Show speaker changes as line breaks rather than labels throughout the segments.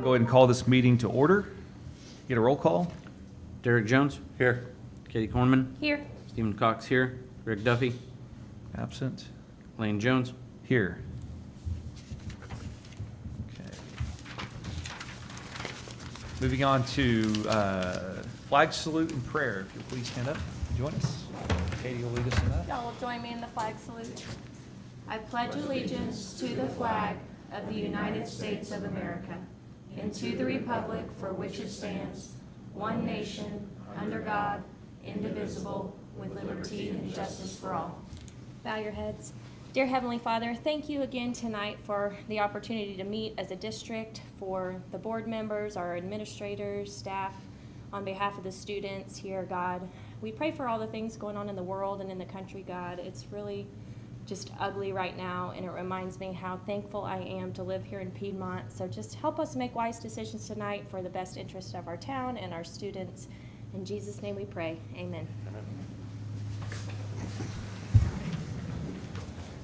Go ahead and call this meeting to order. Get a roll call.
Derek Jones.
Here.
Katie Cornman.
Here.
Stephen Cox here. Rick Duffy.
Absent.
Lane Jones.
Here. Okay. Moving on to flag salute and prayer. If you'll please stand up and join us. Katie will lead us in that.
Y'all will join me in the flag salute. I pledge allegiance to the flag of the United States of America and to the republic for which it stands, one nation, under God, indivisible, with liberty and justice for all. Bow your heads. Dear Heavenly Father, thank you again tonight for the opportunity to meet as a district, for the board members, our administrators, staff, on behalf of the students here, God. We pray for all the things going on in the world and in the country, God. It's really just ugly right now, and it reminds me how thankful I am to live here in Piedmont. So just help us make wise decisions tonight for the best interest of our town and our students. In Jesus' name we pray. Amen.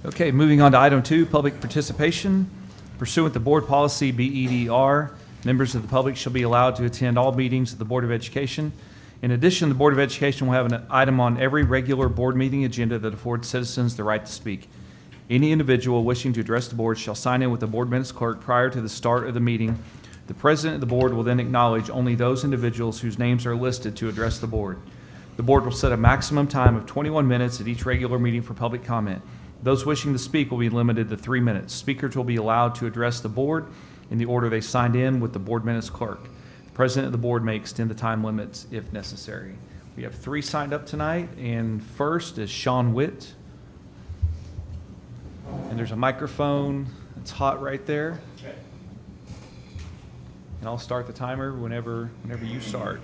Okay, moving on to item 2, public participation. Pursuant to board policy BEDR, members of the public shall be allowed to attend all meetings of the Board of Education. In addition, the Board of Education will have an item on every regular board meeting agenda that affords citizens the right to speak. Any individual wishing to address the board shall sign in with the board minutes clerk prior to the start of the meeting The president of the board will then acknowledge only those individuals whose names are listed to address the board. The board will set a maximum time of 21 minutes at each regular meeting for public comment. Those wishing to speak will be limited to 3 minutes. Speakers will be allowed to address the board in the order they signed in with the board minutes clerk. The president of the board may extend the time limits if necessary. We have 3 signed up tonight, and first is Sean Witt. And there's a microphone that's hot right there. And I'll start the timer whenever you start.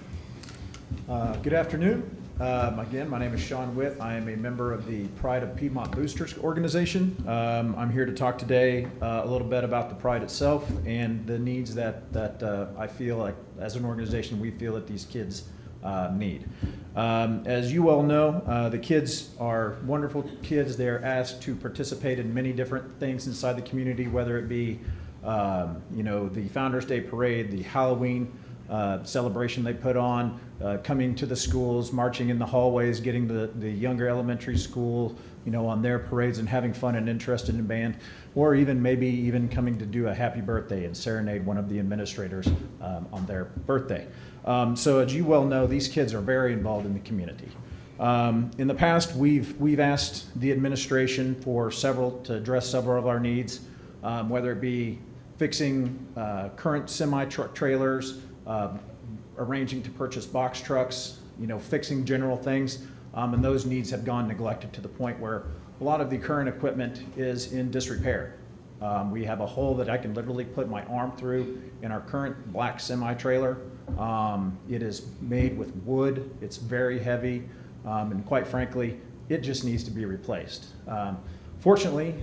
Good afternoon. Again, my name is Sean Witt. I am a member of the Pride of Piedmont Boosters organization. I'm here to talk today a little bit about the Pride itself and the needs that I feel like as an organization we feel that these kids need. As you all know, the kids are wonderful kids. They're asked to participate in many different things inside the community, whether it be the Founders Day Parade, the Halloween celebration they put on, coming to the schools, marching in the hallways, getting the younger elementary school, on their parades and having fun and interested in band, or maybe even coming to do a happy birthday and serenade one of the administrators on their birthday. So as you well know, these kids are very involved in the community. In the past, we've asked the administration to address several of our needs, whether it be fixing current semi-truck trailers, arranging to purchase box trucks, fixing general things, and those needs have gone neglected to the point where a lot of the current equipment is in disrepair. We have a hole that I can literally put my arm through in our current black semi-trailer. It is made with wood, it's very heavy, and quite frankly, it just needs to be replaced. Fortunately,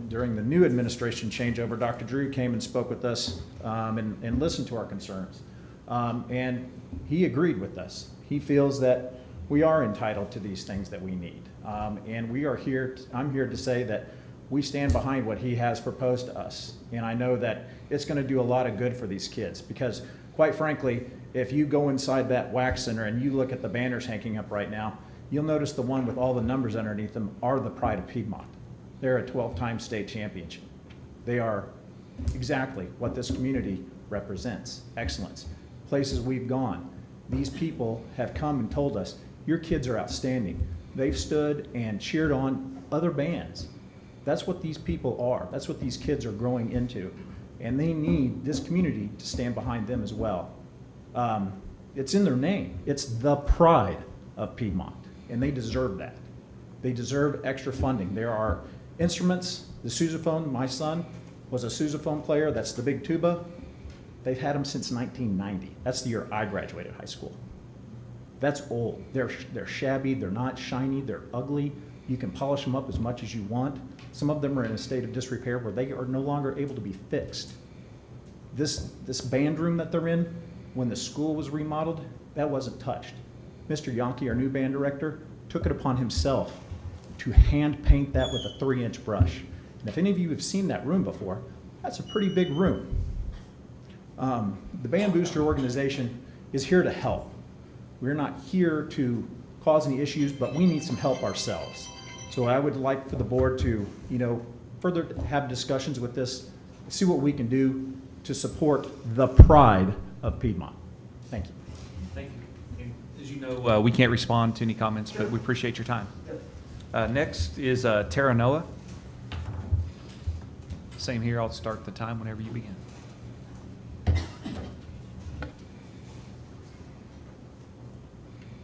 during the new administration changeover, Dr. Drew came and spoke with us and listened to our concerns. And he agreed with us. He feels that we are entitled to these things that we need. And I'm here to say that we stand behind what he has proposed to us. And I know that it's going to do a lot of good for these kids because, quite frankly, if you go inside that wax center and you look at the banners hanging up right now, you'll notice the one with all the numbers underneath them are the Pride of Piedmont. They're a 12-time state championship. They are exactly what this community represents, excellence. Places we've gone, these people have come and told us, your kids are outstanding. They've stood and cheered on other bands. That's what these people are. That's what these kids are growing into. And they need this community to stand behind them as well. It's in their name. It's the Pride of Piedmont. And they deserve that. They deserve extra funding. There are instruments, the sousaphone, my son was a sousaphone player, that's the big tuba. They've had them since 1990. That's the year I graduated high school. That's old. They're shabby, they're not shiny, they're ugly. You can polish them up as much as you want. Some of them are in a state of disrepair where they are no longer able to be fixed. This band room that they're in, when the school was remodeled, that wasn't touched. Mr. Yonke, our new band director, took it upon himself to hand paint that with a 3-inch brush. And if any of you have seen that room before, that's a pretty big room. The Band Booster organization is here to help. We're not here to cause any issues, but we need some help ourselves. So I would like for the board to, further have discussions with this, see what we can do to support the Pride of Piedmont. Thank you.
Thank you. As you know, we can't respond to any comments, but we appreciate your time. Next is Tara Noah. Same here. I'll start the time whenever you begin.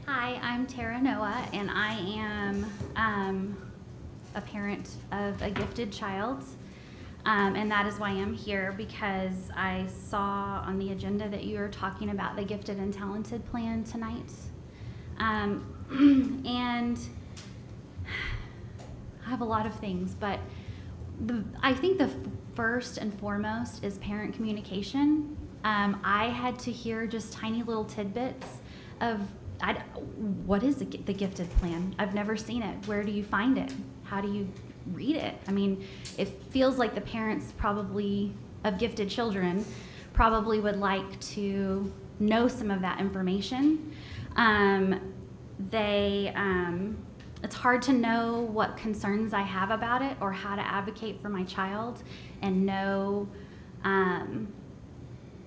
Hi, I'm Tara Noah, and I am a parent of a gifted child, and that is why I'm here, because I saw on the agenda that you were talking about the Gifted and Talented Plan tonight. And I have a lot of things, but I think the first and foremost is parent communication. I had to hear just tiny little tidbits of what is the Gifted Plan? I've never seen it. Where do you find it? How do you read it? I mean, it feels like the parents probably of gifted children probably would like to know some of that information. It's hard to know what concerns I have about it or how to advocate for my child and know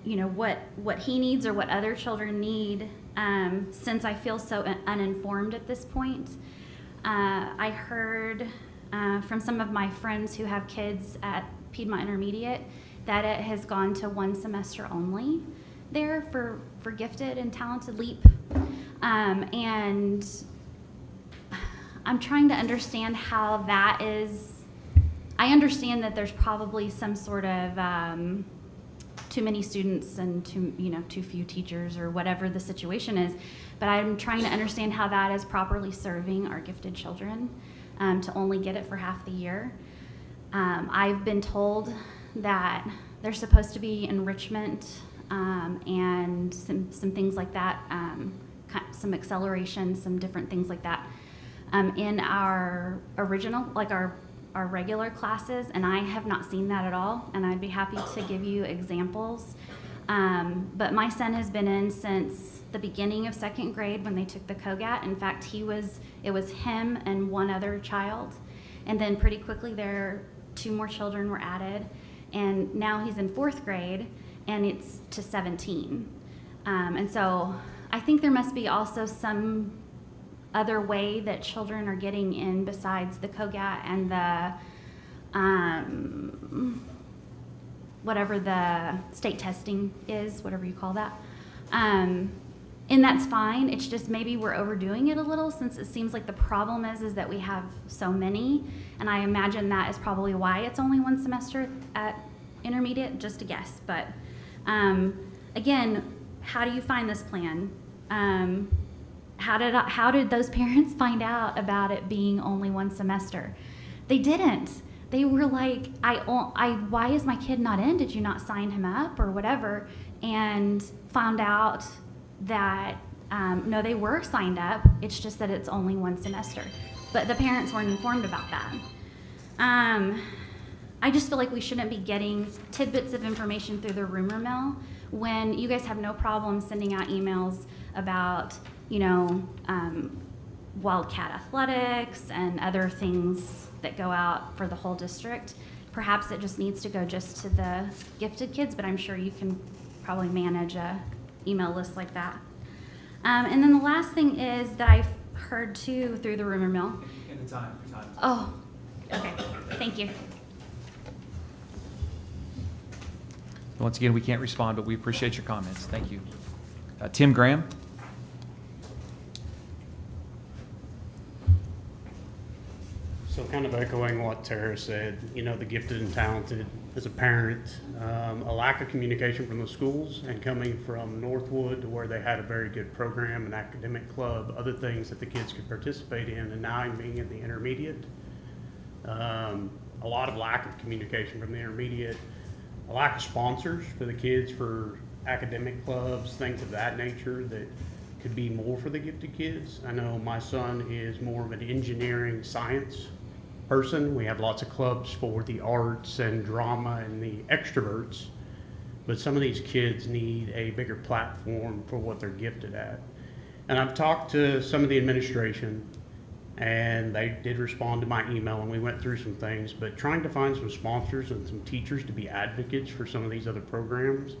what he needs or what other children need, since I feel so uninformed at this point. I heard from some of my friends who have kids at Piedmont Intermediate that it has gone to one semester only there for gifted and talented LEAP. And I'm trying to understand how that is. I understand that there's probably some sort of too many students and too few teachers or whatever the situation is, but I'm trying to understand how that is properly serving our gifted children, to only get it for half the year. I've been told that there's supposed to be enrichment and some things like that, some acceleration, some different things like that in our original, like our regular classes, and I have not seen that at all, and I'd be happy to give you examples. But my son has been in since the beginning of second grade when they took the COGAT. In fact, it was him and one other child, and then pretty quickly two more children were added, and now he's in fourth grade, and it's to 17. And so I think there must be also some other way that children are getting in besides the COGAT and the whatever the state testing is, whatever you call that. And that's fine. It's just maybe we're overdoing it a little, since it seems like the problem is that we have so many, and I imagine that is probably why it's only one semester at intermediate, just a guess. But again, how do you find this plan? How did those parents find out about it being only one semester? They didn't. They were like, why is my kid not in? Did you not sign him up or whatever? And found out that, no, they were signed up. It's just that it's only one semester. But the parents weren't informed about that. I just feel like we shouldn't be getting tidbits of information through the rumor mill when you guys have no problem sending out emails about, Wildcat Athletics and other things that go out for the whole district. Perhaps it just needs to go just to the gifted kids, but I'm sure you can probably manage a email list like that. And then the last thing is that I've heard too through the rumor mill.
In the time.
Oh, okay, thank you.
Once again, we can't respond, but we appreciate your comments. Thank you. Tim Graham?
So kind of echoing what Tara said, the gifted and talented, as a parent, a lack of communication from the schools, and coming from Northwood to where they had a very good program, an academic club, other things that the kids could participate in, and now I'm being in the intermediate. A lot of lack of communication from the intermediate, a lack of sponsors for the kids for academic clubs, things of that nature that could be more for the gifted kids. I know my son is more of an engineering science person. We have lots of clubs for the arts and drama and the extroverts, but some of these kids need a bigger platform for what they're gifted at. And I've talked to some of the administration, and they did respond to my email, and we went through some things, but trying to find some sponsors and some teachers to be advocates for some of these other programs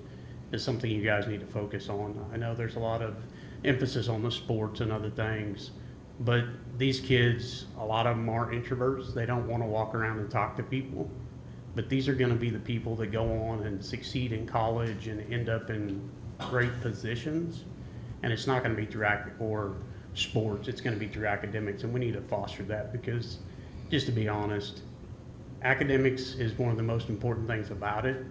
is something you guys need to focus on. I know there's a lot of emphasis on the sports and other things, but these kids, a lot of them are introverts. They don't want to walk around and talk to people, but these are going to be the people that go on and succeed in college and end up in great positions. And it's not going to be through sports, it's going to be through academics, and we need to foster that, because just to be honest, academics is one of the most important things about it,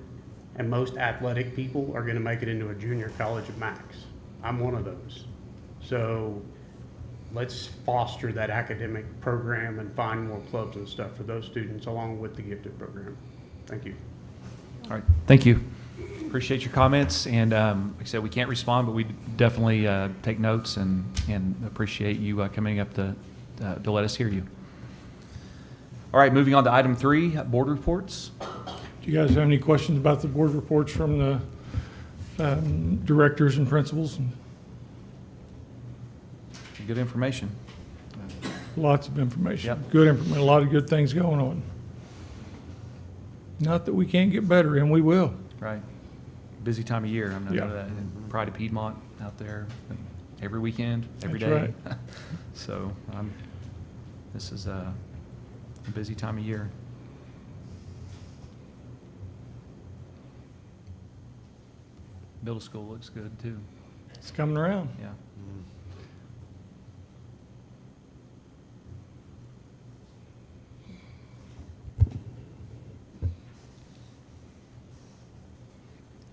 and most athletic people are going to make it into a junior college at max. I'm one of those. So let's foster that academic program and find more clubs and stuff for those students along with the gifted program. Thank you.
All right, thank you. Appreciate your comments, and like I said, we can't respond, but we definitely take notes and appreciate you coming up to let us hear you. All right, moving on to item 3, board reports.
Do you guys have any questions about the board reports from the directors and principals?
Good information.
Lots of information.
Yep.
Good information. A lot of good things going on. Not that we can't get better, and we will.
Right. busy time of year. I know
Yeah.
that. And Pride of Piedmont out there every weekend, every
That's
day.
right.
So this is a busy time of year. Middle school looks good too.
It's coming around.
Yeah.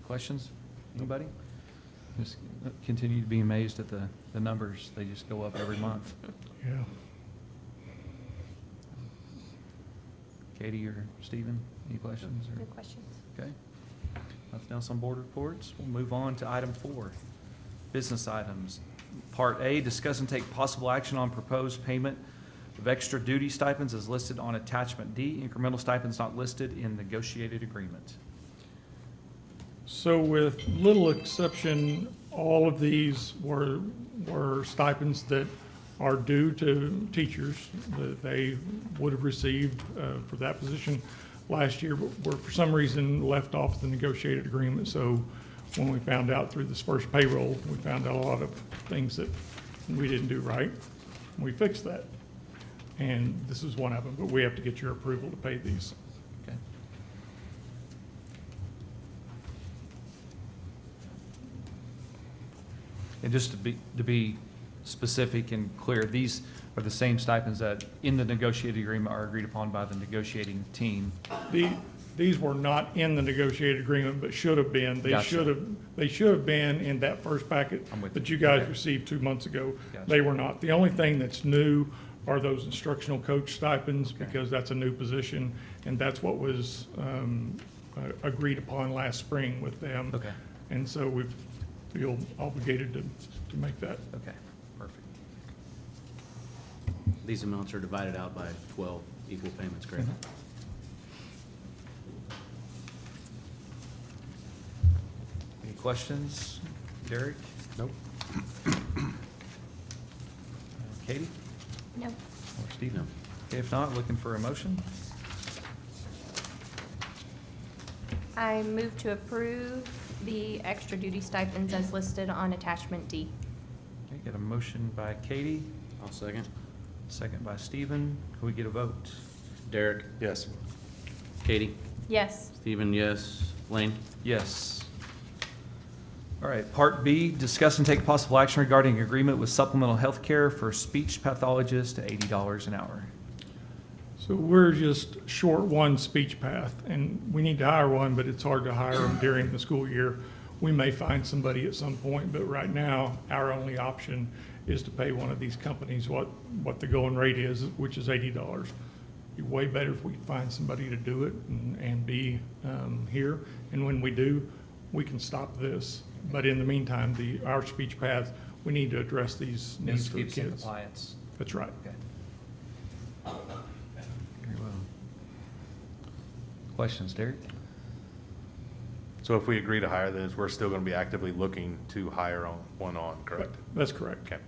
Questions? Anybody? Just continue to be amazed at the numbers. They just go up every month.
Yeah.
Katie or Stephen, any questions? or-
No questions.
Okay. Nothing else on board reports? We'll move on to item 4, business items. Part A, discuss and take possible action on proposed payment of extra duty stipends as listed on attachment D. Incremental stipends not listed in negotiated agreement.
So with little exception, all of these were stipends that are due to teachers that they would have received for that position last year, but were for some reason left off the negotiated agreement. So when we found out through this first payroll, we found out a lot of things that we didn't do right. We fixed that. And this is one of them, but we have to get your approval to pay these.
Okay. And just to be specific and clear, these are the same stipends that in the negotiated agreement are agreed upon by the negotiating team.
These were not in the negotiated agreement, but should have been.
Gotcha.
They should have been in that first packet
I'm with
that
you.
you guys
Okay.
received 2 months ago.
Gotcha.
They were not. The only thing that's new are those instructional coach stipends,
Okay.
because that's a new position, and that's what was agreed upon last spring with them.
Okay.
And so we feel obligated to make that.
Okay, perfect.
These amounts are divided out by 12 equal payments, correct?
Any questions? Derek?
Nope.
Katie?
No.
Or Steve?
No.
Okay, if not, looking for a motion?
I move to approve the extra duty stipends as listed on attachment D.
Okay, got a motion by Katie,
I'll second.
second by Stephen. Can we get a vote?
Derek,
Yes.
Katie,
Yes.
Stephen, yes. Lane?
Yes. All right, Part B, discuss and take possible action regarding agreement with supplemental health care for speech pathologists to $80 an hour.
So we're just short one speech path, and we need to hire one, but it's hard to hire them during the school year. We may find somebody at some point, but right now, our only option is to pay one of these companies what the going rate is, which is $80. It'd be way better if we could find somebody to do it and be here, and when we do, we can stop this. But in the meantime, our speech path, we need to address these needs for the
Keeps in
kids.
compliance.
That's right.
Okay. Very well. Questions, Derek?
So if we agree to hire this, we're still going to be actively looking to hire one on, correct?
That's correct.
Okay.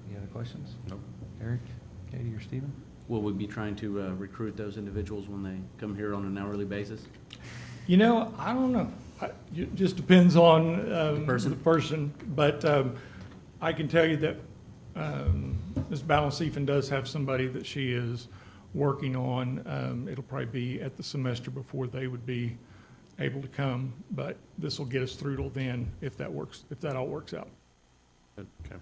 Any other questions?
Nope.
Derek, Katie, or Stephen?
Will we be trying to recruit those individuals when they come here on an hourly basis?
You know, I don't know. It just depends on
person?
the person. But I can tell you that Ms. Balancefin does have somebody that she is working on. It'll probably be at the semester before they would be able to come. But this will get us through till then if that works, if that all works out.
Good. Okay.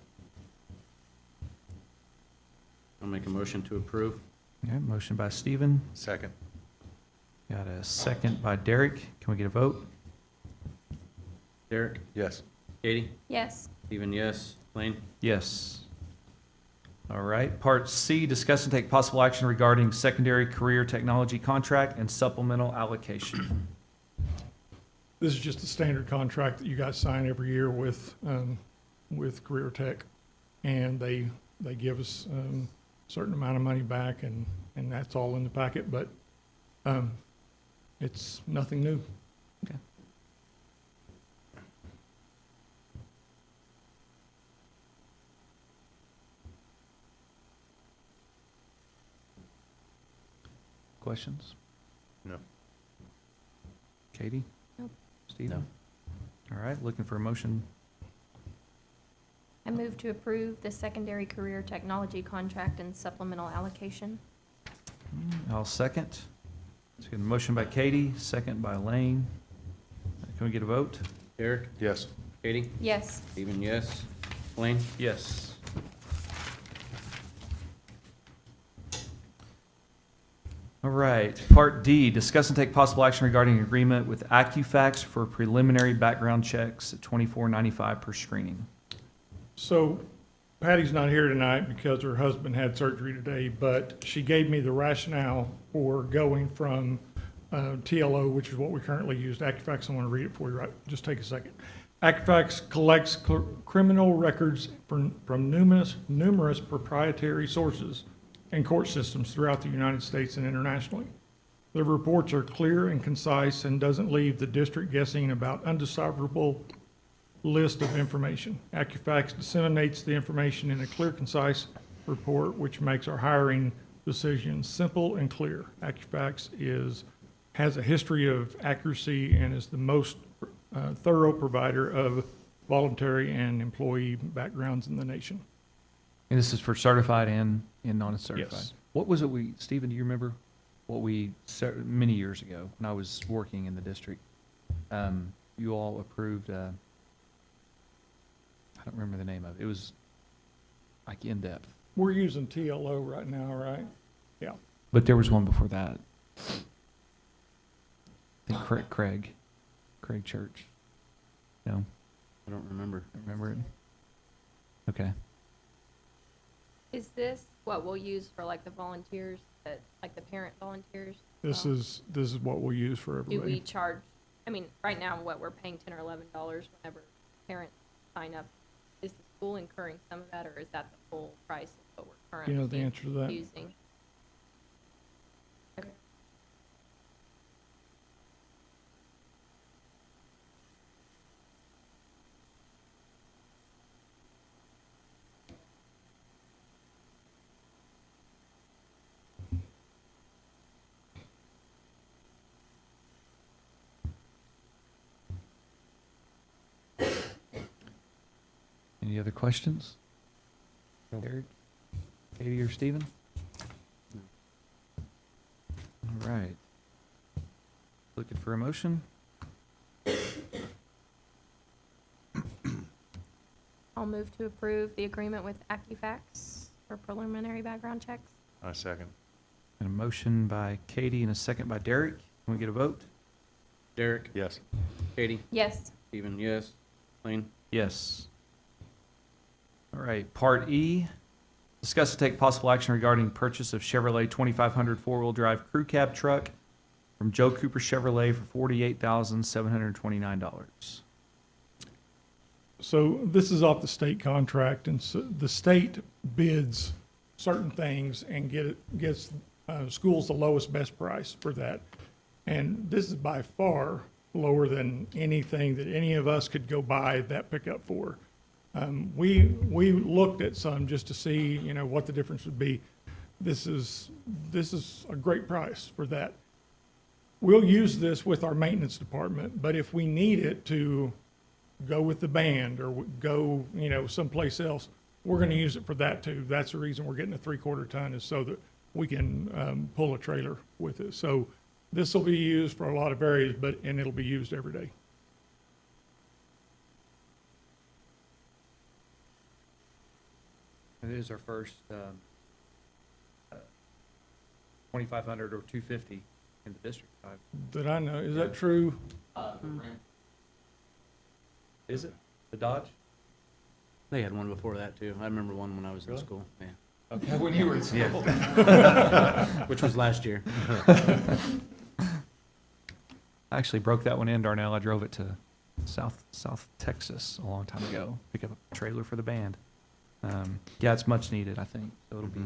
I'll make a motion to approve.
Okay, motion by Stephen,
Second.
got a second by Derek. Can we get a vote?
Derek,
Yes.
Katie,
Yes.
Stephen, yes. Lane?
Yes. All right, Part C, discuss and take possible action regarding secondary career technology contract and supplemental allocation.
This is just a standard contract that you guys sign every year with Career Tech. And they give us a certain amount of money back, and that's all in the packet, but it's nothing new.
Okay. Questions?
No.
Katie?
Nope.
Stephen? All right, looking for a motion.
I move to approve the secondary career technology contract and supplemental allocation.
I'll second. Let's get a motion by Katie, second by Lane. Can we get a vote?
Derek?
Yes.
Katie?
Yes.
Stephen, yes. Blaine?
Yes. All right, Part D, discuss and take possible action regarding agreement with Accufax for preliminary background checks at $24.95 per screening.
So Patty's not here tonight because her husband had surgery today, but she gave me the rationale for going from TLO, which is what we currently use, to Accufax. I want to read it for you, right? Just take a second. Accufax collects criminal records from numerous proprietary sources and court systems throughout the United States and internationally. The reports are clear and concise and doesn't leave the district guessing about undecipherable list of information. Accufax disseminates the information in a clear, concise report, which makes our hiring decisions simple and clear. Accufax has a history of accuracy and is the most thorough provider of voluntary and employee backgrounds in the nation.
And this is for certified and non-certified?
Yes.
What was it Stephen, do you remember what many years ago, when I was working in the district, you all approved, I don't remember the name of it. It was like in-depth.
We're using TLO right now, right? Yeah.
But there was one before that. I think Craig Church. No,
I don't remember.
remember it? Okay.
Is this what we'll use for like the volunteers, that, like the parent volunteers?
This is what we'll use for
Do we
everybody.
charge, I mean, right now, what, we're paying $10 or $11 whenever parents sign up. Is the school incurring some of that, or is that the full price of what we're
Do you know the
currently
answer to that?
using? Okay.
Any other questions? Derek, Katie, or Stephen? All right. Looking for a motion?
I'll move to approve the agreement with Accufax for preliminary background checks.
I second.
And a motion by Katie and a second by Derek. Can we get a vote?
Derek?
Yes.
Katie?
Yes.
Stephen, yes. Blaine?
Yes. All right, Part E, discuss and take possible action regarding purchase of Chevrolet 2500 four-wheel drive crew cab truck from Joe Cooper Chevrolet for $48,729.
So this is off the state contract, and so the state bids certain things and gets schools the lowest best price for that. And this is by far lower than anything that any of us could go buy that pickup for. We looked at some just to see, what the difference would be. This is a great price for that. We'll use this with our maintenance department, but if we need it to go with the band or go, someplace else, we're going to use it for that too. That's the reason we're getting a 3/4 ton, is so that we can pull a trailer with it. So this will be used for a lot of areas, and it'll be used every day.
It is our first 2,500 or 250 in the district.
That I know. Is that true?
Is it? The Dodge?
They had one before that, too. I remember one when I was in
Really?
school, yeah.
Okay, when you were in school.
Which was last year.
I actually broke that one in, Darnell. I drove it to South Texas a long time ago. Pick up a trailer for the band. Yeah, it's much needed, I think. So it'll be,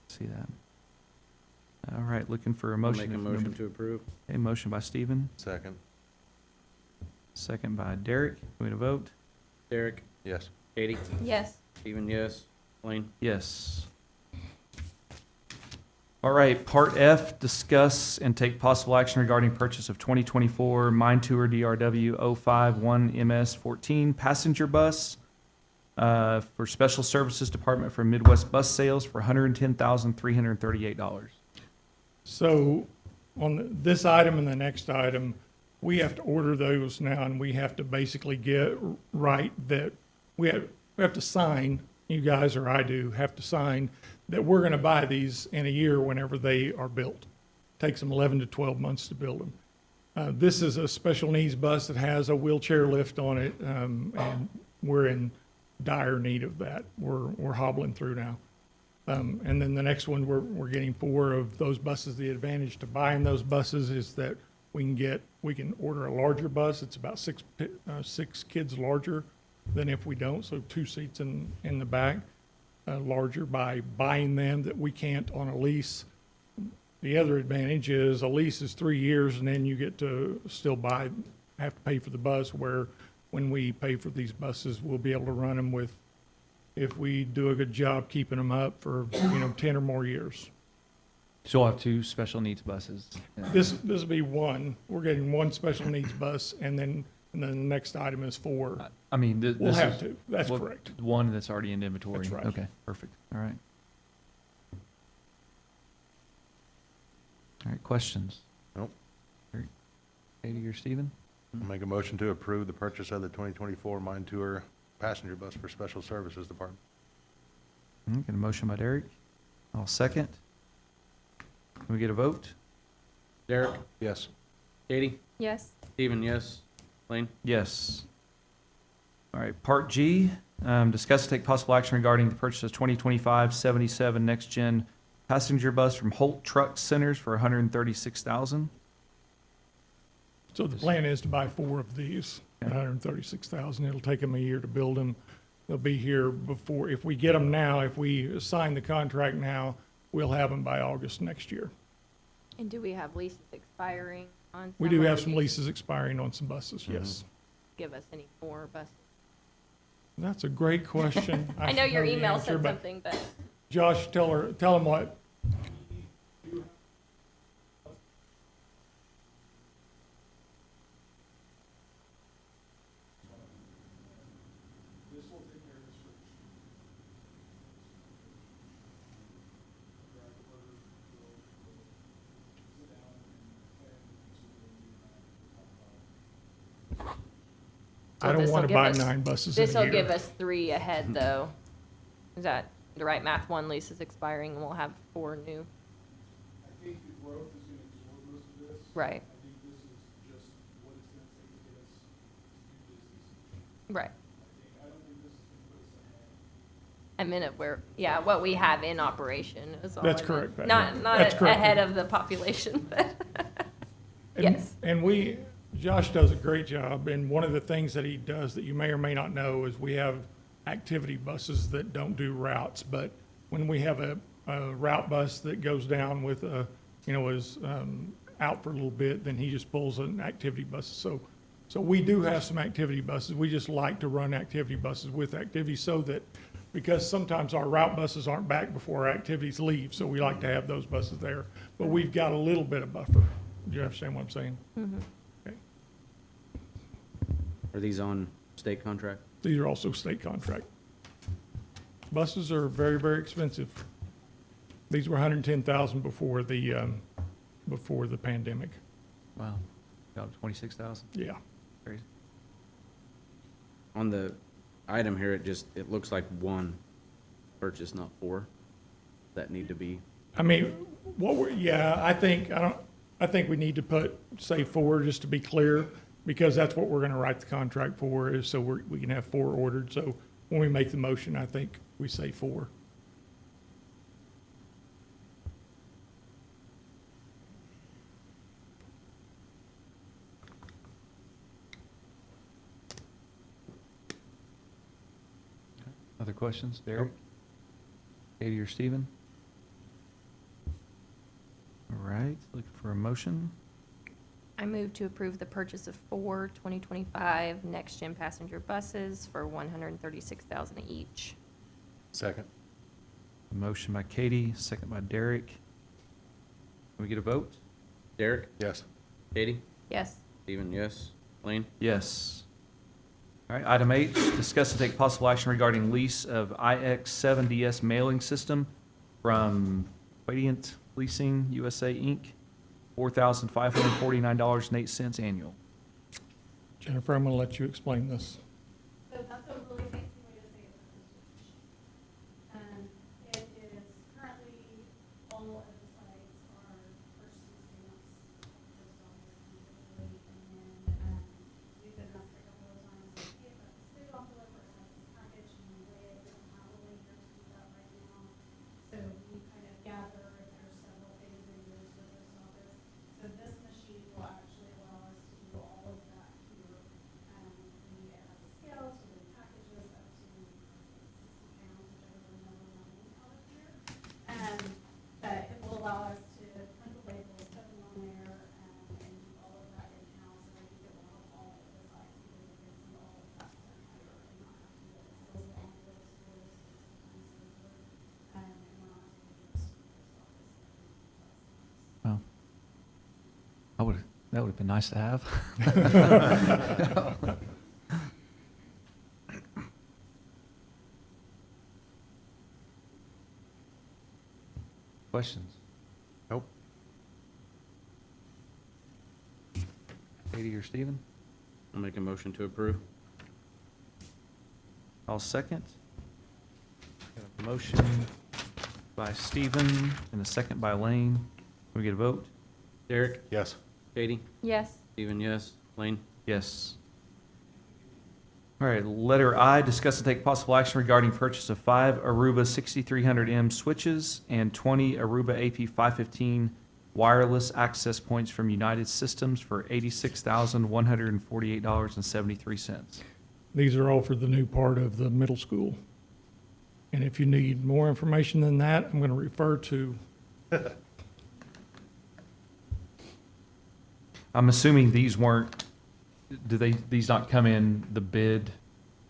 see that. All right, looking for a
I'll
motion.
make a motion to approve.
A motion by Stephen,
Second.
second by Derek. Can we vote?
Derek?
Yes.
Katie?
Yes.
Stephen, yes. Blaine?
Yes. All right, Part F, discuss and take possible action regarding purchase of 2024 Mine Tour DRW 051MS14 passenger bus for Special Services Department for Midwest Bus Sales for $110,338.
So on this item and the next item, we have to order those now, and we have to basically get right that we have to sign, you guys or I do, have to sign that we're going to buy these in a year whenever they are built. Takes them 11 to 12 months to build them. This is a special needs bus that has a wheelchair lift on it, and we're in dire need of that. We're hobbling through now. And then the next one, we're getting 4 of those buses. The advantage to buying those buses is that we can order a larger bus. It's about 6 kids larger than if we don't, so 2 seats in the back, larger by buying them that we can't on a lease. The other advantage is a lease is 3 years, and then you get to still have to pay for the bus, where when we pay for these buses, we'll be able to run them with, if we do a good job keeping them up for, 10 or more years.
So we'll have 2 special needs buses.
This will be one. We're getting 1 special needs bus, and then the next item is 4.
I mean, this
We'll have
is
to. That's
what-
correct.
one that's already in inventory.
That's right.
Okay, perfect. All right. All right, questions?
Nope.
Katie or Stephen?
I'll make a motion to approve the purchase of the 2024 Mine Tour passenger bus for Special Services Department.
Get a motion by Derek. I'll second. Can we get a vote?
Derek?
Yes.
Katie?
Yes.
Stephen, yes. Lane?
Yes. All right, Part G, discuss and take possible action regarding the purchase of 2025 77 Next Gen passenger bus from Holt Truck Centers for $136,000.
So the plan is to buy 4 of these,
Okay.
136,000. It'll take them a year to build them. They'll be here before, if we get them now, if we sign the contract now, we'll have them by August next year.
And do we have leases expiring on?
We
some,
do
or
have
do
some
you
leases expiring on some buses, yes.
Give us any more buses?
That's a great question.
I know your
the
email
answer,
said
but
something, but
Josh, tell him what. I don't
this'll
want to
give
buy
us-
9 buses in a year.
this'll give us 3 ahead, though. Is that the right math? 1 lease is expiring, and we'll have 4 new.
I think the growth is gonna absorb most of this.
Right,
I think this is just what it's gonna take to get us to do business.
right.
I don't think this is gonna put us ahead.
I meant it where, yeah, what we have in operation is all.
That's
I meant.
correct, Patty.
Not
That's correct.
ahead of the population, but
And-
yes.
And Josh does a great job, and one of the things that he does that you may or may not know is we have activity buses that don't do routes, but when we have a route bus that goes down with is out for a little bit, then he just pulls an activity bus. So we do have some activity buses. We just like to run activity buses with activities so that, because sometimes our route buses aren't back before our activities leave, so we like to have those buses there. But we've got a little bit of buffer. Do you understand what I'm saying? Okay.
Are these on state contract?
These are also state contract. Buses are very, very expensive. These were 110,000 before the pandemic.
Wow. About 26,000.
Yeah.
Crazy.
On the item here, it looks like 1 purchase, not 4, that need to be.
I mean, I think we need to say 4 just to be clear, because that's what we're gonna write the contract for, is so we can have 4 ordered. So when we make the motion, I think we say 4.
Other questions? Derek? Katie or Stephen? All right, looking for a motion.
I move to approve the purchase of 4 2025 next-gen passenger buses for $136,000 each.
Second.
A motion by Katie, second by Derek. Can we get a vote?
Derek,
Yes.
Katie,
Yes.
Stephen, yes. Lane?
Yes. All right, item H, discuss and take possible action regarding lease of IX7DS mailing system from Piedmont Leasing USA, Inc., $4,549.08 annual.
Jennifer, I'm going to let you explain this.
So that's a really fancy way to say it's a postage machine. It is currently, all of the sites are purchasing stamps, post office individually, and then, we've been asked a couple of times, like, hey, if that's a state envelope or has this package, and we weigh it, we don't have a way here to do that right now. So we kind of gather if there's several things in yours for the post office. So this machine will actually allow us to do all of that here. It has a scale, so we packages up to 60 pounds, which I really never mind out of here. But it will allow us to print the labels, put them on there, and do all of that in-house. And I think it will help all of the sites because it gets them all faster and higher and not have to get those long lists for this sometimes simpler. And we're not having to do this to the post office.
Well, that would have been nice to have. Questions?
Nope.
Katie or Stephen?
I'll make a motion to approve.
I'll second. Got a motion by Stephen and a second by Lane. Can we get a vote?
Derek,
Yes.
Katie,
Yes.
Stephen, yes. Lane?
Yes. All right, letter I, discuss and take possible action regarding purchase of 5 Aruba 6300M switches and 20 Aruba AP 515 wireless access points from United Systems for $86,148.73.
These are all for the new part of the middle school. And if you need more information than that, I'm going to refer to,
I'm assuming these weren't, these not come in the bid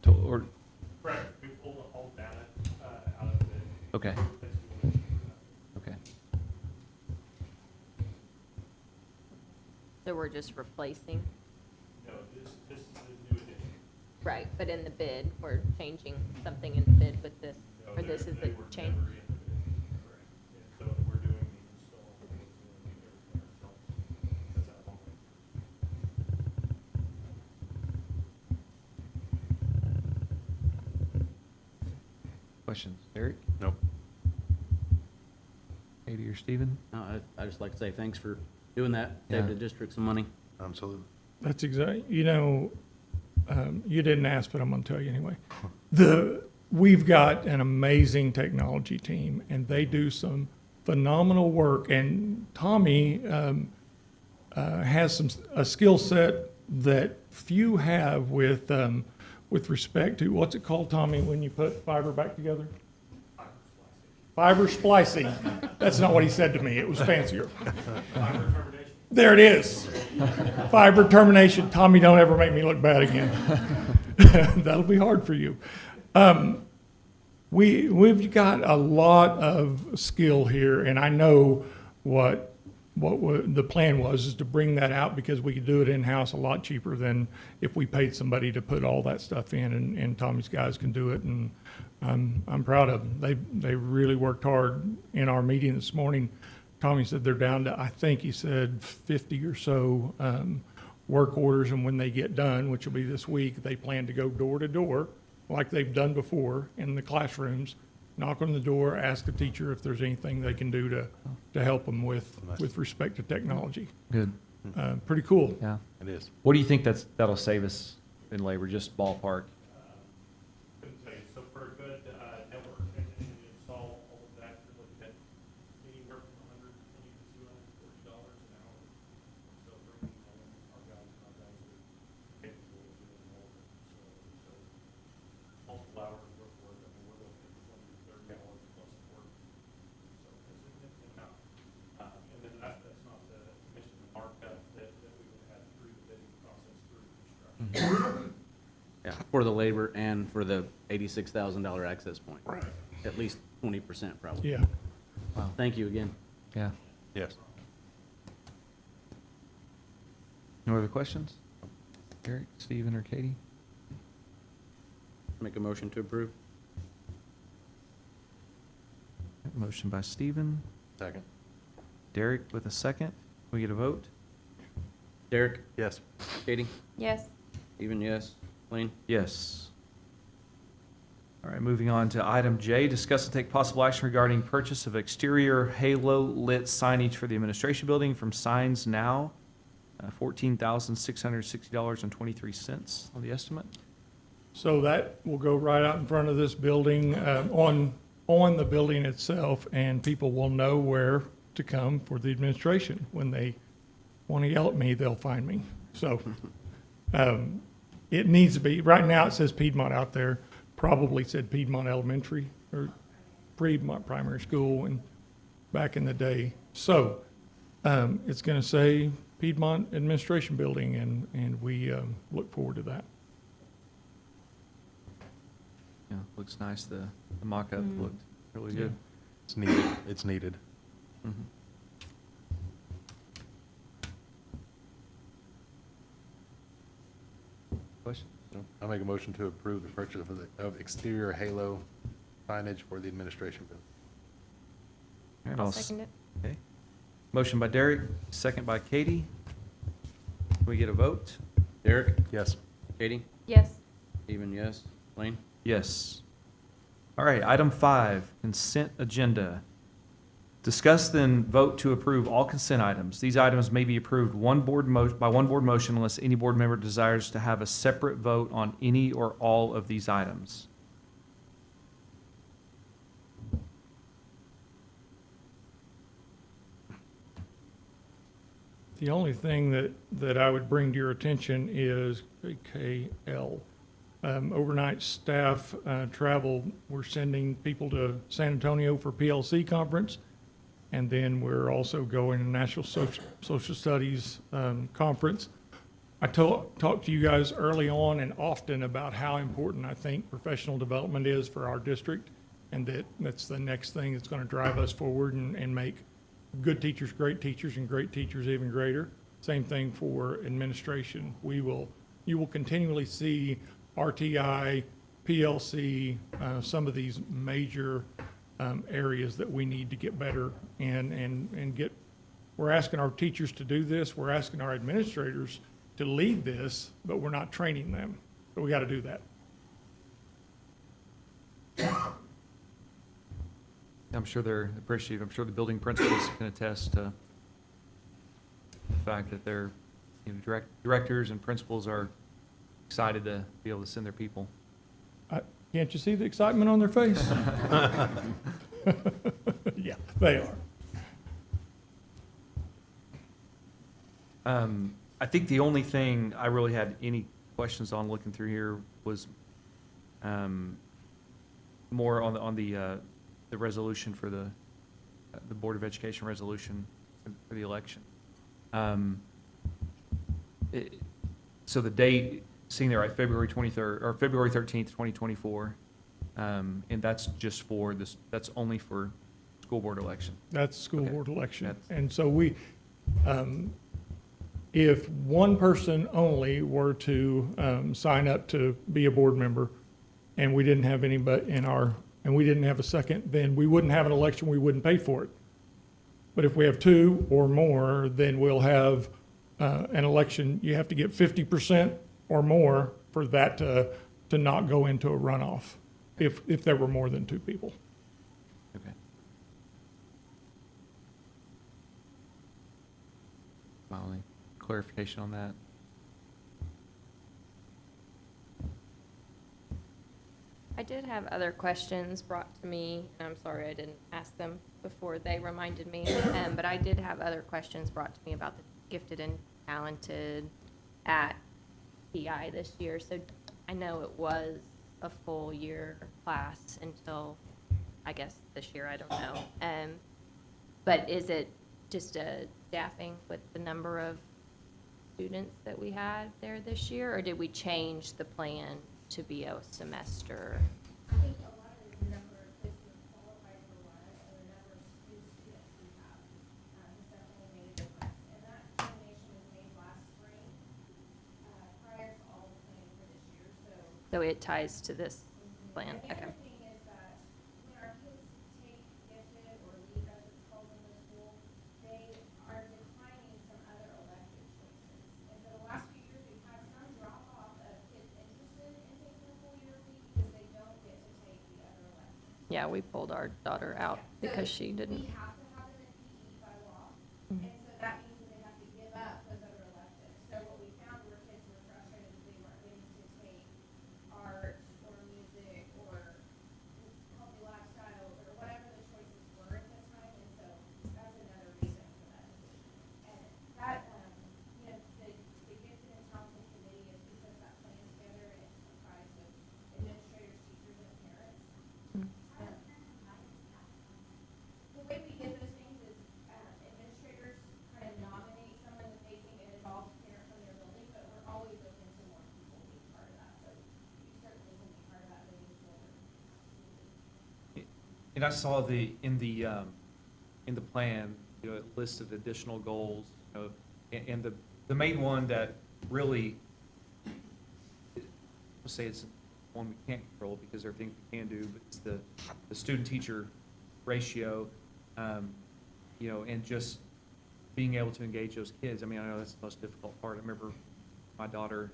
to, or,
Correct. We pulled the whole data out of it.
okay, okay.
So we're just replacing?
No, this is the new addition.
Right, but in the bid, we're changing something in the bid with this, or this is the change?
Never in the bid. Correct. And so we're doing the install, we're doing everything ourselves. That's that one way.
Questions? Eric?
Nope.
Katie or Stephen?
No, I just like to say thanks for doing that. Saved
Yeah.
the district some money.
Absolutely.
that's exactly, you didn't ask, but I'm going to tell you anyway. We've got an amazing technology team, and they do some phenomenal work. And Tommy has a skill set that few have with respect to, what's it called, Tommy, when you put fiber back together? Fiber splicing. That's not what he said to me. It was fancier. There it is. Fiber termination. Tommy, don't ever make me look bad again. That'll be hard for you. We've got a lot of skill here, and I know what the plan was, is to bring that out because we could do it in-house a lot cheaper than if we paid somebody to put all that stuff in, and Tommy's guys can do it, and I'm proud of them. They really worked hard. In our meeting this morning, Tommy said they're down to, I think he said 50 or so work orders, and when they get done, which will be this week, they plan to go door to door, like they've done before in the classrooms, knock on the door, ask the teacher if there's anything they can do to help them with respect to technology.
Good,
Pretty cool.
yeah.
It is.
What do you think that'll save us in labor, just ballpark?
Couldn't tell you. So for a good network technician to install all of that, you're looking at anywhere from $120 to $240 an hour. So bringing our guys are capable of doing all of it. So multiple hours worth of work. I mean, we're looking at 20 to 30 hours plus of work. So it's a significant amount. And then that's not the commission markup that we would have through the bidding process through construction.
Yeah, for the labor and for the $86,000 access point. At least 20% probably.
Yeah.
Thank you again.
Yeah.
Yes.
No other questions? Eric, Stephen, or Katie?
Make a motion to approve.
Motion by Stephen.
Second.
Derek with a second. We get a vote?
Derek,
Yes.
Katie,
Yes.
Stephen, yes. Lane?
Yes. All right, moving on to item J, discuss and take possible action regarding purchase of exterior halo lit signage for the administration building from Signs Now, $14,660.23 on the estimate.
So that will go right out in front of this building, on the building itself, and people will know where to come for the administration. When they want to yell at me, they'll find me. So, it needs to be, right now it says Piedmont out there, probably said Piedmont Elementary or Piedmont Primary School and back in the day. So, it's gonna say Piedmont Administration Building, and we, look forward to that.
Yeah, looks nice. The mock-up looked really good.
It's needed. It's needed.
Mhm. Question?
I make a motion to approve the purchase of exterior halo signage for the administration building.
All right,
I'll
I'll s-
second it.
Okay. Motion by Derek, second by Katie. Can we get a vote?
Derek,
Yes.
Katie,
Yes.
Stephen, yes. Lane?
Yes. All right, item 5, consent agenda. Discuss then vote to approve all consent items. These items may be approved by one board motion unless any board member desires to have a separate vote on any or all of these items.
The only thing that I would bring to your attention is KL. Overnight staff travel, we're sending people to San Antonio for PLC conference. And then we're also going to National Social Studies Conference. I talked to you guys early on and often about how important I think professional development is for our district, and that's the next thing that's going to drive us forward and make good teachers, and great teachers even greater. Same thing for administration. You will continually see RTI, PLC, some of these major areas that we need to get better and get. We're asking our teachers to do this. We're asking our administrators to lead this, but we're not training them. So we got to do that.
I'm sure they're appreciative. I'm sure the building principals can attest to the fact that their directors and principals are excited to be able to send their people.
Can't you see the excitement on their face? Yeah, they are.
I think the only thing I really had any questions on looking through here was more on the resolution for the Board of Education resolution for the election. So the date, seeing there, right, February 23rd, or February 13th, 2024, and that's just for this, that's only for school board election.
That's school
Okay.
board election.
That's-
And so if one person only were to sign up to be a board member, and we didn't have anybody and we didn't have a second, then we wouldn't have an election, we wouldn't pay for it. But if we have two or more, then we'll have an election. You have to get 50% or more for that to not go into a runoff, if there were more than two people.
Okay. My only clarification on that.
I did have other questions brought to me, and I'm sorry I didn't ask them before they reminded me. But I did have other questions brought to me about the gifted and talented at PI this year. So I know it was a full year class until, I guess, this year, I don't know. But is it just a staffing with the number of students that we had there this year? Or did we change the plan to be a semester?
I think a lot of it is the number of kids who qualify for one and the number of students we have has definitely made a difference. And that determination was made last spring.
So it ties to this plan,
And the
okay.
other thing is that when our kids take gifted or leap as it's called in the school, they are declining some other elective choices. And for the last few years, we've had some drop off of kids interested in taking a full year leave because they don't get to take the other electives.
Yeah, we pulled our daughter out because she didn't.
We have to have them in PE by law,
Mhm.
and so that means that they have to give up those other electives. So what we found were kids were frustrated that they weren't getting to take art or music or healthy lifestyle or whatever the choices were at the time, and so that's another reason for that decision. And that, you know, the gifted and talented committee is, we put that plan together, and it's comprised of administrators, teachers, and parents. The way we get those things is, administrators kind of nominate someone that they think it involves a parent from their building, but we're always open to more people being part of that, so you certainly can be part of that moving forward. Absolutely.
And I saw in the plan, you know, it listed additional goals, you know, and the main one that really, let's say it's one we can't control because there are things we can do, but it's the student-teacher ratio, you know, and just being able to engage those kids. I mean, I know that's the most difficult part. I remember my daughter,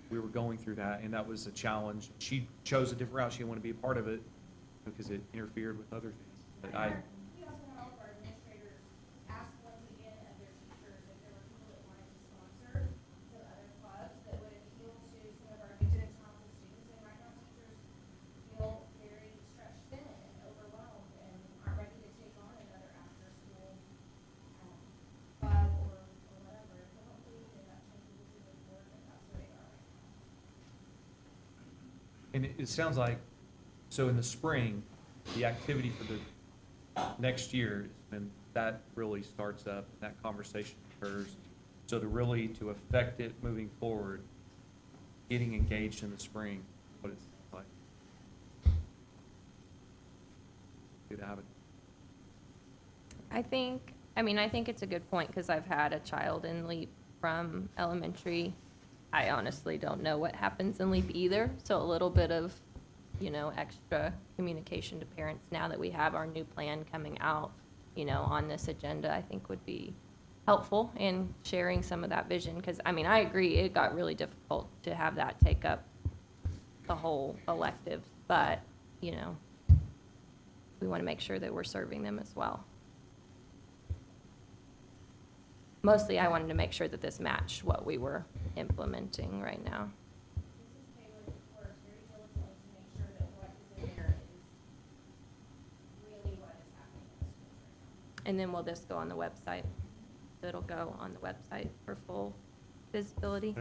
we were going through that, and that was a challenge. She chose a different route. She didn't want to be a part of it because it interfered with other things. But
We also had all of our administrators ask once again of their teachers if there were people that wanted to sponsor some other clubs that would appeal to some of our gifted and talented students. And right now, teachers feel very stretched thin and overwhelmed and aren't ready to take on another after-school club or whatever. So hopefully, you know, that changes as we move forward, but that's where they are right now.
And it sounds like, so in the spring, the activity for the next year, and that really starts up, and that conversation occurs. So to affect it moving forward, getting engaged in the spring, what it's like. Good habit.
I think it's a good point, because I've had a child in LEAP from elementary. I honestly don't know what happens in LEAP either, so a little bit of, you know, extra communication to parents now that we have our new plan coming out, you know, on this agenda, I think would be helpful in sharing some of that vision, because, I mean, I agree, it got really difficult to have that take up the whole elective, but, you know, we want to make sure that we're serving them as well. Mostly, I wanted to make sure that this matched what we were implementing right now.
Mrs. Taylor works very diligently to make sure that what is in there is really what is happening in the schools right now.
And then will this go on the website? It'll go on the website for full visibility?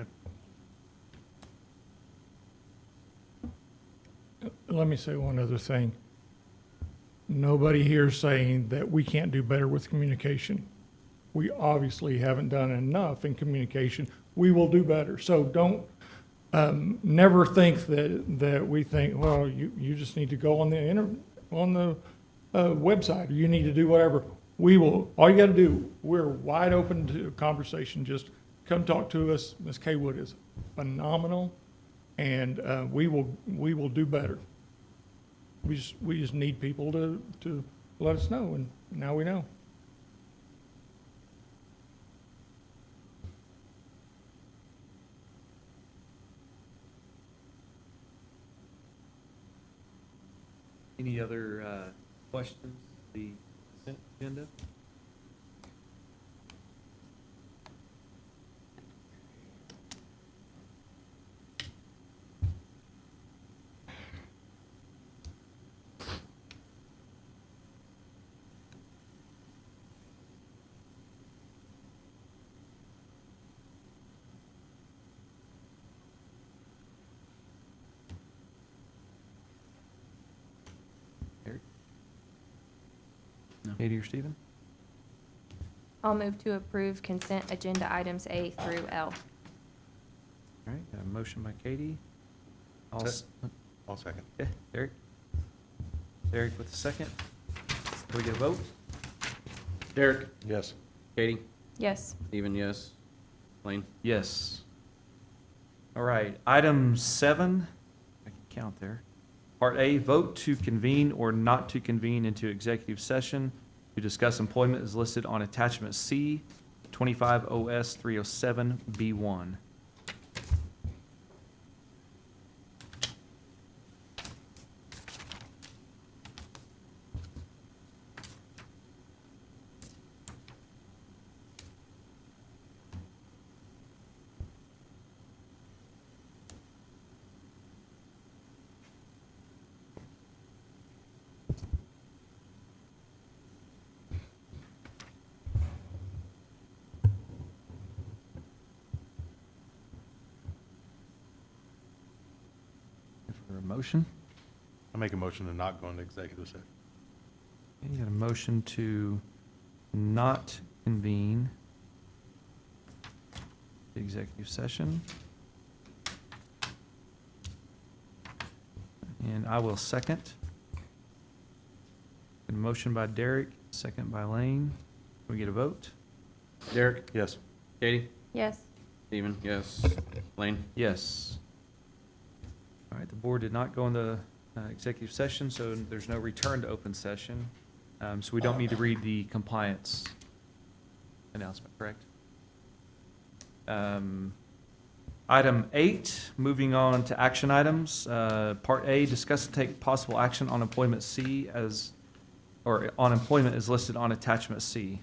Let me say one other thing. Nobody here is saying that we can't do better with communication. We obviously haven't done enough in communication. We will do better. So don't, never think that we think, well, you just need to go on the website, or you need to do whatever. We will, all you got to do, we're wide open to conversation. Just come talk to us. Ms. Kaywood is phenomenal, and we will do better. We just need people to let us know, and now we know.
Any other questions? The consent agenda? Eric?
No.
Katie or Stephen?
I'll move to approve consent agenda items A through L.
All right, got a motion by Katie.
I'll second.
Yeah, Derek? Derek with the second. Can we get a vote?
Derek?
Yes.
Katie?
Yes.
Stephen, yes. Lane?
Yes. All right, item 7, count there. Part A, vote to convene or not to convene into executive session to discuss employment as listed on attachment C, 25 OS 307 B1. For a motion?
I make a motion to not go into executive session.
Okay, you got a motion to not convene the executive session. And I will second. A motion by Derek, second by Lane. Can we get a vote?
Derek?
Yes.
Katie?
Yes.
Stephen? Yes. Lane?
Yes. All right, the board did not go into executive session, so there's no return to open session. So we don't need to read the compliance announcement, correct? Item 8, moving on to action items. Part A, discuss and take possible action on employment C or on employment as listed on attachment C.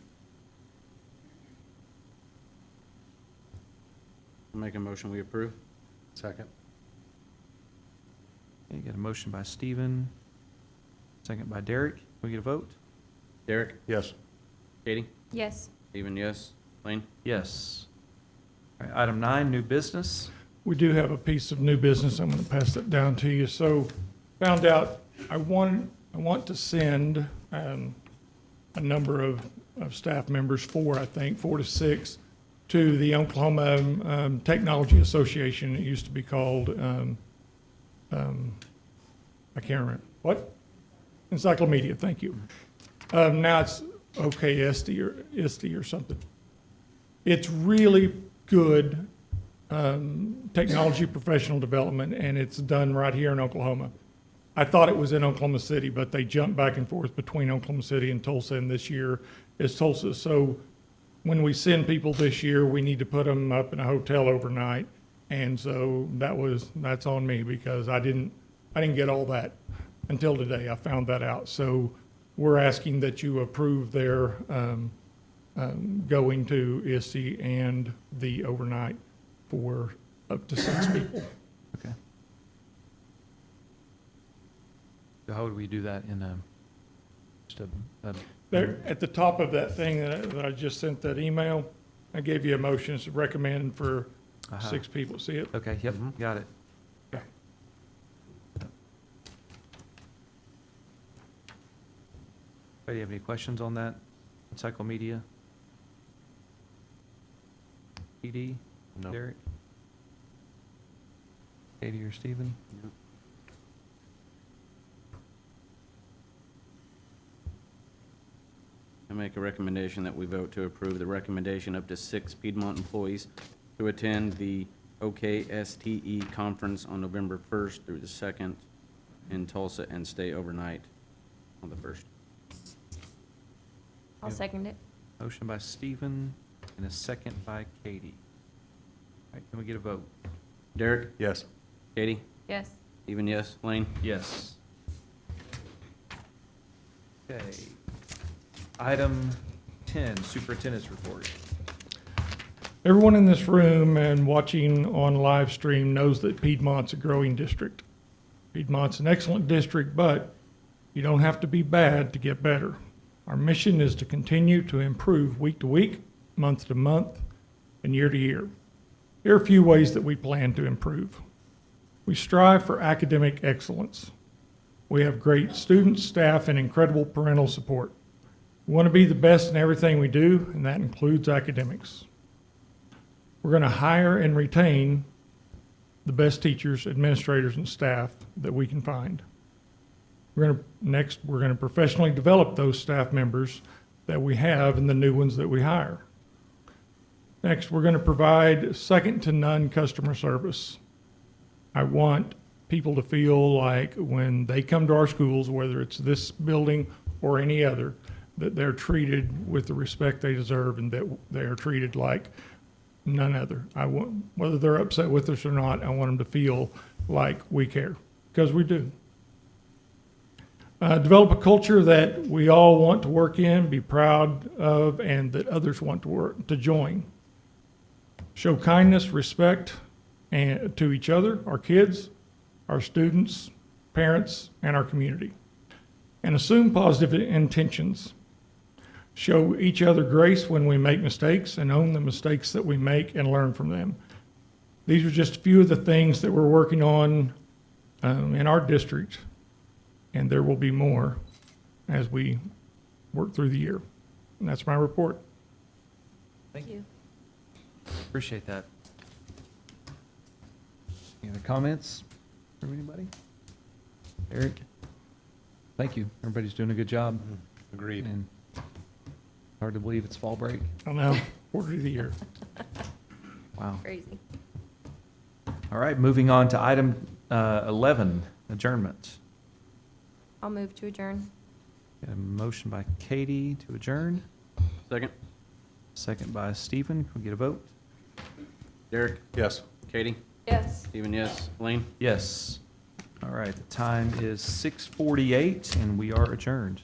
Make a motion, we approve.
Second.
Okay, you got a motion by Stephen, second by Derek. Can we get a vote?
Derek?
Yes.
Katie?
Yes.
Stephen, yes. Lane?
Yes. All right, item 9, new business.
We do have a piece of new business. I'm going to pass that down to you. So found out I want to send a number of staff members, 4 to 6, to the Oklahoma Technology Association. It used to be called, I can't remember. What? Encyclomedia, thank you. Now it's OKSD or ISTE or something. It's really good technology professional development, and it's done right here in Oklahoma. I thought it was in Oklahoma City, but they jumped back and forth between Oklahoma City and Tulsa, and this year is Tulsa. So when we send people this year, we need to put them up in a hotel overnight. And so that's on me because I didn't get all that until today. I found that out. So we're asking that you approve their going to ISTE and the overnight for up to 6 people.
Okay. So how would we do that in just a
There, at the top of that thing that I just sent that email, I gave you a motion to recommend for
Aha.
6 people. See it?
Okay, yep, got it. Do you have any questions on that? Encyclomedia? PD?
No.
Derek? Katie or Stephen?
I make a recommendation that we vote to approve the recommendation up to 6 Piedmont employees to attend the OKSTE conference on November 1st through the 2nd in Tulsa and stay overnight on the 1st.
I'll second it.
Motion by Stephen and a second by Katie. All right, can we get a vote?
Derek?
Yes.
Katie?
Yes.
Stephen, yes. Lane?
Yes. Okay. Item 10, superintendent's report.
Everyone in this room and watching on live stream knows that Piedmont's a growing district. Piedmont's an excellent district, but you don't have to be bad to get better. Our mission is to continue to improve week to week, month to month, and year to year. Here are a few ways that we plan to improve. We strive for academic excellence. We have great students, staff, and incredible parental support. We want to be the best in everything we do, and that includes academics. We're going to hire and retain the best teachers, administrators, and staff that we can find. We're going to professionally develop those staff members that we have and the new ones that we hire. Next, we're going to provide second to none customer service. I want people to feel like when they come to our schools, whether it's this building or any other, that they're treated with the respect they deserve and that they are treated like none other. I want, whether they're upset with us or not, I want them to feel like we care, because we do. Develop a culture that we all want to work in, be proud of, and that others want to join. Show kindness, respect, and to each other, our kids, our students, parents, and our community. And assume positive intentions. Show each other grace when we make mistakes and own the mistakes that we make and learn from them. These are just a few of the things that we're working on in our district, and there will be more as we work through the year. And that's my report.
Thank you. Appreciate that. Any other comments from anybody? Eric? Thank you. Everybody's doing a good job.
Agreed.
And hard to believe it's fall break.
I know, quarter of the year.
Wow.
Crazy.
All right, moving on to item 11, adjournment.
I'll move to adjourn.
Got a motion by Katie to adjourn,
Second.
second by Stephen. Can we get a vote?
Derek?
Yes.
Katie?
Yes.
Stephen, yes. Elaine?
Yes. All right, the time is 6:48 and we are adjourned.